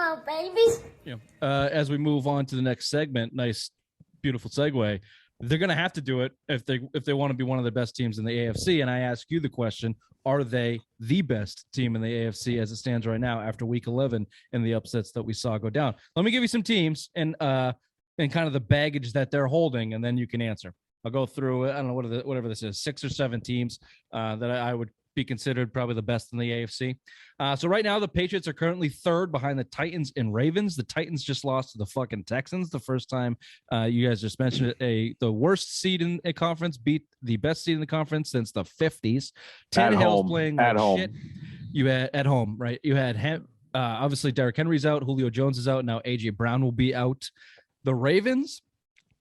Hello, babies. As we move on to the next segment, nice, beautiful segue. They're going to have to do it if they want to be one of the best teams in the AFC. And I ask you the question: are they the best team in the AFC as it stands right now after Week 11 and the upsets that we saw go down? Let me give you some teams and kind of the baggage that they're holding, and then you can answer. I'll go through. I don't know whatever this is, 6 or 7 teams that I would be considered probably the best in the AFC. So right now the Patriots are currently 3rd behind the Titans and Ravens. The Titans just lost to the fucking Texans the first time. You guys just mentioned it. The worst seed in a conference beat the best seed in the conference since the 50s. Tannehill's playing like shit. You had at home, right? You had obviously Derrick Henry's out, Julio Jones is out, now AJ Brown will be out. The Ravens,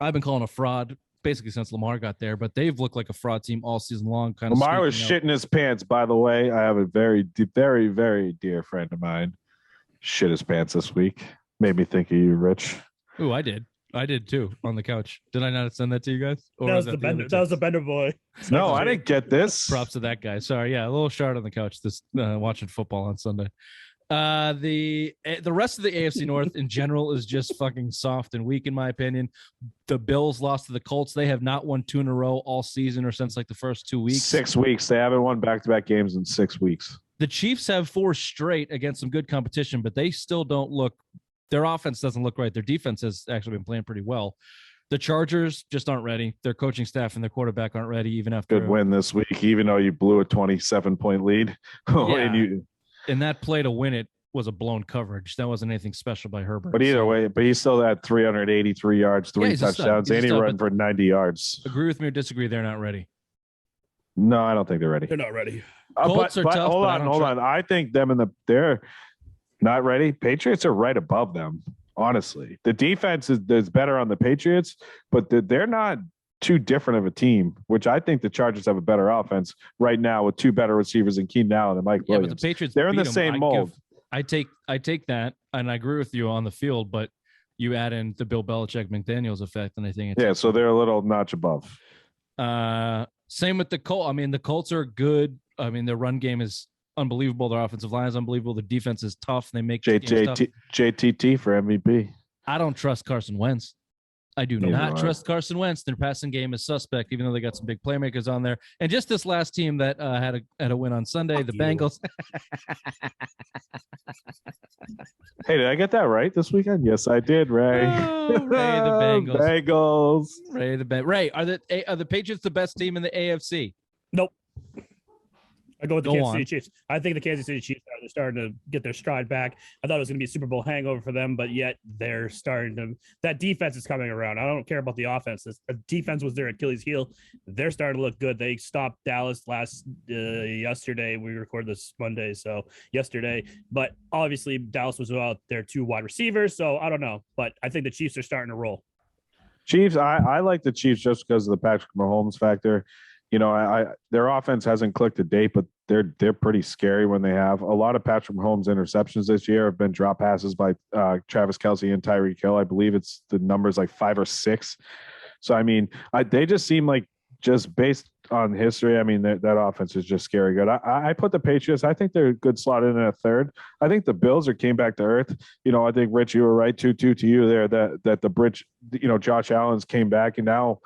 I've been calling a fraud basically since Lamar got there, but they've looked like a fraud team all season long. Lamar was shitting his pants, by the way. I have a very, very, very dear friend of mine shit his pants this week. Made me think of you, Rich. Oh, I did too on the couch. Did I not send that to you guys? Or that was the Bender boy. No, I didn't get this. Props to that guy. Sorry, yeah, a little shard on the couch this watching football on Sunday. The rest of the AFC North in general is just fucking soft and weak in my opinion. The Bills lost to the Colts. They have not won 2 in a row all season or since like the first 2 weeks. 6 weeks. They haven't won back-to-back games in 6 weeks. The Chiefs have 4 straight against some good competition, but they still don't look. Their offense doesn't look right. Their defense has actually been playing pretty well. The Chargers just aren't ready. Their coaching staff and their quarterback aren't ready even after good win this week, even though you blew a 27-point lead. Yeah. And that play to win it was a blown coverage. That wasn't anything special by Herbert. But either way, he still had 383 yards, 3 touchdowns, and he ran for 90 yards. Agree with me or disagree? They're not ready. No, I don't think they're ready. They're not ready. Colts are tough. Hold on. I think they're not ready. Patriots are right above them. Honestly, the defense is better on the Patriots, but they're not too different of a team, which I think the Chargers have a better offense right now with 2 better receivers in Keenan Allen and Mike Williams. But the Patriots, they're in the same mold. I take that, and I agree with you on the field, but you add in the Bill Belichick McDaniels effect, and I think so they're a little notch above. Same with the Colts. I mean, the Colts are good. I mean, their run game is unbelievable. Their offensive line is unbelievable. The defense is tough. They make JTT for MVP. I don't trust Carson Wentz. I do not trust Carson Wentz. Their passing game is suspect, even though they got some big playmakers on there. And just this last team that had a win on Sunday, the Bengals. Hey, did I get that right this weekend? Yes, I did, Ray. Oh, Ray, the Bengals. Ray, are the Patriots the best team in the AFC? Nope. I go with the Kansas City Chiefs. I think the Kansas City Chiefs are starting to get their stride back. I thought it was going to be a Super Bowl hangover for them, but yet they're starting to – that defense is coming around. I don't care about the offense. The defense was their Achilles heel. They're starting to look good. They stopped Dallas yesterday. We recorded this Monday, so yesterday. But obviously Dallas was without their 2 wide receivers, so I don't know. But I think the Chiefs are starting to roll. Chiefs, I like the Chiefs just because of the Patrick Mahomes factor. You know, their offense hasn't clicked to date, but they're pretty scary when they have. A lot of Patrick Mahomes interceptions this year have been drop passes by Travis Kelce and Tyreek Hill. I believe it's the numbers like 5 or 6. So, I mean, they just seem like just based on history. I mean, that offense is just scary good. I put the Patriots. I think they're a good slot in at 3rd. I think the Bills came back to earth. You know, I think, Rich, you were right, 2-2 to you there, that the bridge, you know, Josh Allen's came back and now,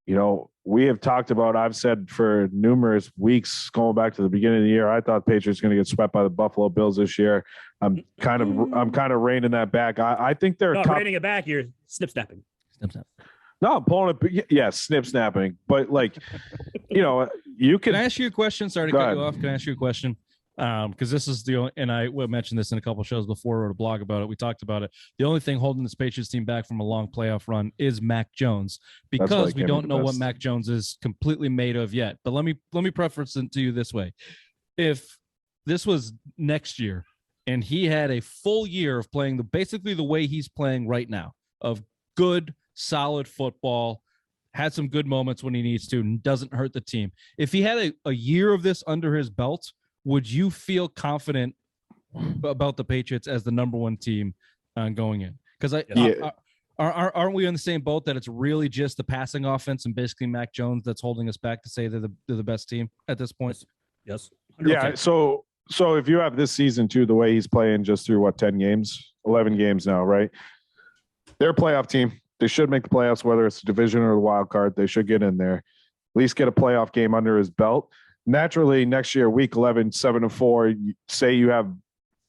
you know, we have talked about, I've said for numerous weeks going back to the beginning of the year, I thought Patriots going to get swept by the Buffalo Bills this year. I'm kind of reining that back. I think they're not reining it back. You're snip-snapping. No, I'm pulling it. Yeah, snip-snapping. But like, you know, you can I ask you a question? Sorry to cut you off. Can I ask you a question? Because this is the only, and I mentioned this in a couple of shows before, wrote a blog about it. We talked about it. The only thing holding this Patriots team back from a long playoff run is Mac Jones, because we don't know what Mac Jones is completely made of yet. But let me preface it to you this way: if this was next year and he had a full year of playing basically the way he's playing right now, of good, solid football, had some good moments when he needs to, and doesn't hurt the team. If he had a year of this under his belt, would you feel confident about the Patriots as the number 1 team going in? Because aren't we on the same boat that it's really just the passing offense and basically Mac Jones that's holding us back to say they're the best team at this point? Yes. 100%. Yeah. So So if you have this season too, the way he's playing just through 11 games now, right? They're a playoff team. They should make the playoffs, whether it's the division or the wild card. They should get in there, at least get a playoff game under his belt. Naturally, next year, week 11, 7-4, say you have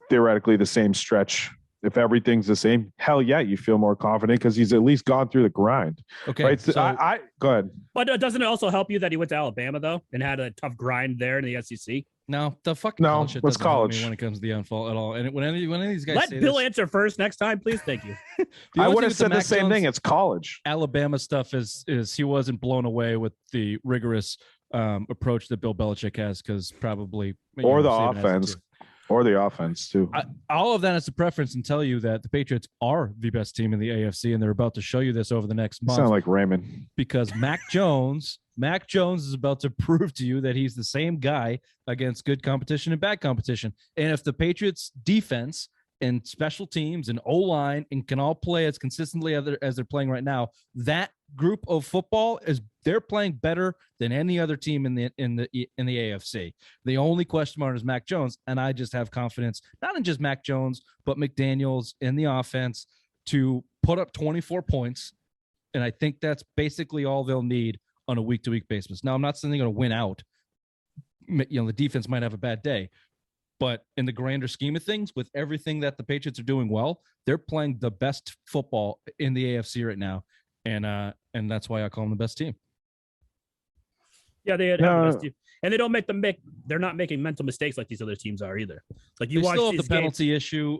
theoretically the same stretch. If everything's the same, hell yeah, you feel more confident because he's at least gone through the grind. Okay. Right? So I go ahead. But doesn't it also help you that he went to Alabama, though, and had a tough grind there in the SEC? no, the fucking No, college shit what's doesn't help college? me when it comes to the unfold at all. And when any of these guys Let say Bill this, answer first next time, please. Thank you. the I only would thing have with said the Mac same Jones thing. It's college. Alabama stuff is he wasn't blown away with the rigorous approach that Bill Belichick has because probably Or the Saban has it offense. too. Or the offense, too. All of that is a preference and tell you that the Patriots are the best team in the AFC, and they're about to show you this over the next You month. sound like Raymond. Because Mac Jones is about to prove to you that he's the same guy against good competition and bad competition. And if the Patriots defense and special teams and O-line and can all play as consistently as they're playing right now, that group of football they're playing better than any other team in the AFC. The only question mark is Mac Jones, and I just have confidence not in just Mac Jones but McDaniels in the offense to put up 24 points, and I think that's basically all they'll need on a week-to-week basis. Now, I'm not saying they're going to win out. The defense might have a bad day, but in the grander scheme of things, with everything that the Patriots are doing well, they're playing the best football in the AFC right now, and that's why I call them the best team. Yeah, they had the best team. And they don't they're not making mental mistakes like these other teams are either. Like you watch still have these the penalty issue.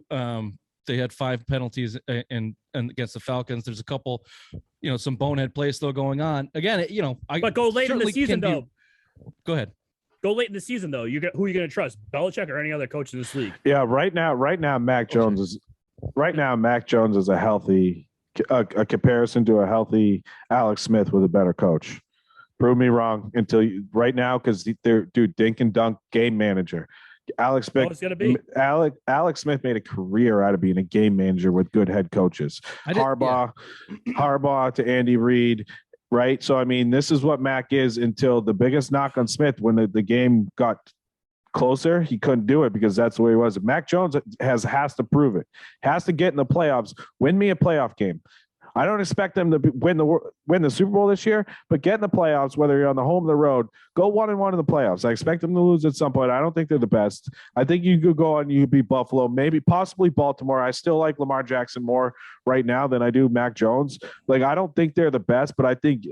They had 5 penalties and against the Falcons. There's a couple, some bonehead plays still going on. Again, but go late in the season though. Go ahead. Go late in the season though. Who are you going to trust, Belichick or any other coach in this league? Yeah, right now, Mac Jones is a healthy a comparison to a healthy Alex Smith with a better coach. Prove me wrong right now because they're dink and dunk game manager. Alex Smith made a career out of being a game manager with good head coaches. Harbaugh to Andy Reid, right? So I mean, this is what Mac is until the biggest knock on Smith when the game got closer, he couldn't do it because that's the way he was. Mac Jones has to prove it. Has to get in the playoffs. Win me a playoff game. I don't expect them to win the Super Bowl this year, but get in the playoffs, whether you're on the home or the road, go 1-1 in the playoffs. I expect them to lose at some point. I don't think they're the best. I think you could go on, you beat Buffalo, maybe possibly Baltimore. I still like Lamar Jackson more right now than I do Mac Jones. Like, I don't think they're the best, but I think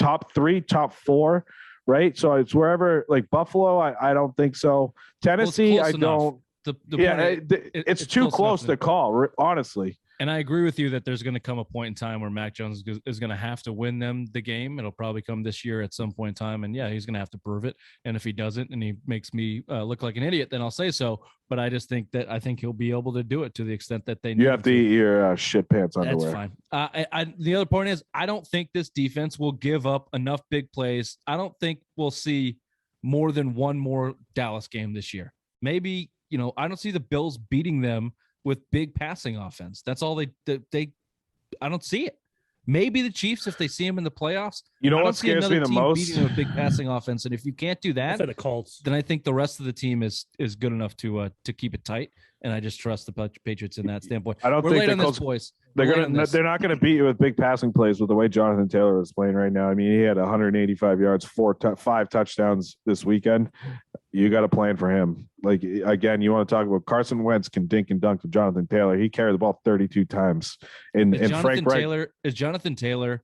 top 3, top 4, right? So it's wherever, like Buffalo, I don't think so. Tennessee, I don't. It's too close to call, honestly. And I agree with you that there's going to come a point in time where Mac Jones is going to have to win them the game. It'll probably come this year at some point in time. And yeah, he's going to have to prove it. And if he doesn't and he makes me look like an idiot, then I'll say so. But I just think he'll be able to do it to the extent that they need. You have to eat your shit pants underwear. That's fine. The other point is I don't think this defense will give up enough big plays. I don't think we'll see more than one more Dallas game this year. Maybe, I don't see the Bills beating them with big passing offense. That's all they I don't see it. Maybe the Chiefs, if they see them in the playoffs. What scares me the most? Beating them with big passing offense. And if you can't do that, the Colts, then I think the rest of the team is good enough to keep it tight. And I just trust the Patriots in that standpoint. I don't think the Colts, they're not going to beat you with big passing plays with the way Jonathan Taylor is playing right now. I mean, he had 185 yards, 5 touchdowns this weekend. You got a plan for him. Like, again, you want to talk about Carson Wentz can dink and dunk to Jonathan Taylor. He carried the ball 32 times. Is Jonathan Taylor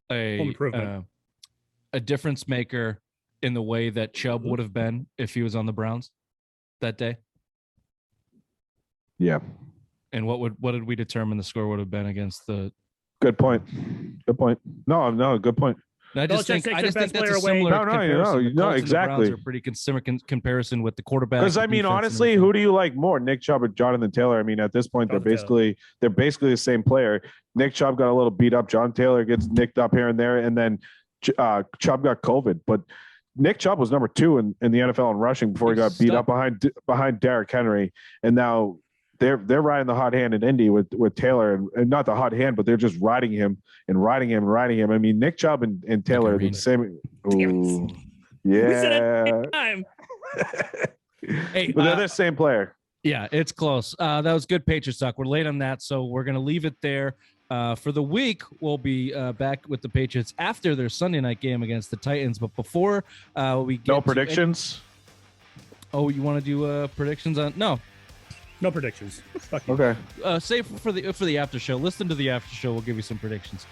a difference maker in the way that Chubb would have been if he was on the Browns that day? Yeah. And what did we determine the score would have been against the? Good point. No, good point. I just think that's a similar comparison. No, exactly. Are pretty similar comparison with the quarterback. Because I mean, honestly, who do you like more, Nick Chubb or Jonathan Taylor? I mean, at this point, they're basically the same player. Nick Chubb got a little beat up. John Taylor gets nicked up here and there, and then Chubb got COVID. But Nick Chubb was number 2 in the NFL in rushing before he got beat up behind Derrick Henry, and now they're riding the hot hand in Indy with Taylor and not the hot hand, but they're just riding him. I mean, Nick Chubb and Taylor are the same. Ooh, yeah. We said it every time. Hey, But they're the same player. Yeah, it's close. That was good Patriots talk. We're late on that, so we're going to leave it there. For the week, we'll be back with the Patriots after their Sunday night game against the Titans. But before we get no predictions. You want to do predictions on? No predictions. Okay. Save for the after show. Listen to the after show. We'll give you some predictions.